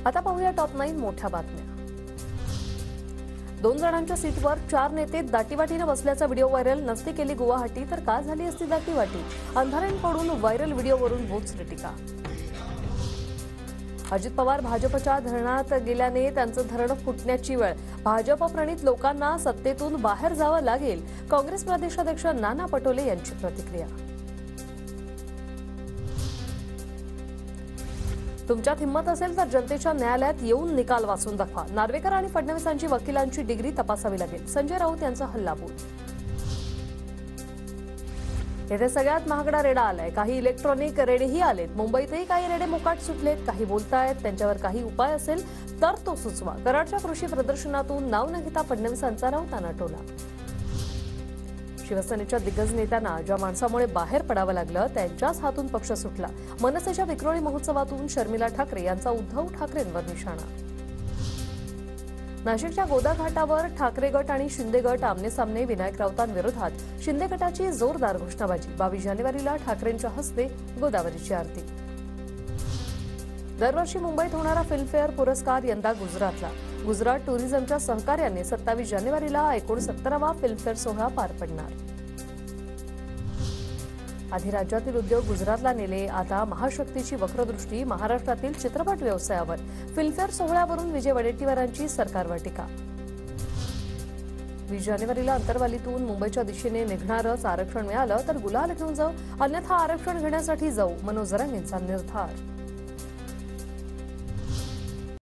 आता पाहूया टॉप 9 मोठ्या बातम्या। 2 जणांच्या सीटवर 4 नेते दाटीवाटीने बसल्याचा व्हिडिओ व्हायरल। नसती केली गुवाहाटी तर का झाली असती दाटीवाटी? अंधाऱ्यांकडून व्हायरल व्हिडिओवरून बोचरी टीका। अजित पवार भाजपच्या धरणात गेल्याने त्यांचं धरण फुटण्याची वेळ। भाजप प्रणित लोकांना सत्तेतून बाहेर जावं लागेल, काँग्रेस प्रदेशाध्यक्ष नाना पटोले यांची प्रतिक्रिया। तुमच्यात हिंमत असेल तर जनतेच्या न्यायालयात येऊन निकाल वाचून दाखवा। नार्वेकर आणि फडणवीसांची वकिलांची डिग्री तपासावी लागेल, संजय राऊत यांचा हल्लाबोल। येथे सगळ्यात महागडा रेडा आलाय, काही इलेक्ट्रॉनिक रेडेही आलेत। मुंबईतही काही रेडे मोकाट सुटलेत, काही बोलतायत, त्यांच्यावर काही उपाय असेल तर तो सुचवा। कराडच्या कृषी प्रदर्शनातून नाव न घेता फडणवीसांचा राऊतांना टोला। शिवसेनेच्या दिग्गज नेत्यांना ज्या माणसामुळे बाहेर पडावं लागलं त्यांच्याच हातून पक्ष सुटला। मनसेच्या विक्रोळी महोत्सवातून शर्मिला ठाकरे यांचा उद्धव ठाकरेंवर निशाणा। नाशिकच्या गोदा घाटावर ठाकरे गट आणि शिंदे गट आमनेसामने। विनायक राऊतांविरोधात शिंदे गटाची जोरदार घोषणाबाजी। 22 जानेवारीला ठाकरेंच्या हस्ते गोदावरीची आरती। दरवर्षी मुंबईत होणारा फिल्मफेअर पुरस्कार यंदा गुजरातला। गुजरात टुरिझमच्या सहकार्याने 27 जानेवारीला 69वा फिल्मफेअर सोहळा पार पडणार। आधी राज्यातील उद्योग गुजरातला नेले, आता महाशक्तीची वक्रदृष्टी महाराष्ट्रातील चित्रपट व्यवसायावर। फिल्मफेअर सोहळ्यावरून विजय वडेट्टीवारांची सरकारवर टीका। 20 जानेवारीला अंतरवालीतून मुंबईच्या दिशेने निघणारच आरक्षण मिळालं तर गुलाल घेऊन जाऊ, अन्यथा आरक्षण घेण्यासाठी जाऊ, मनोज जरांगेंचा निर्धार।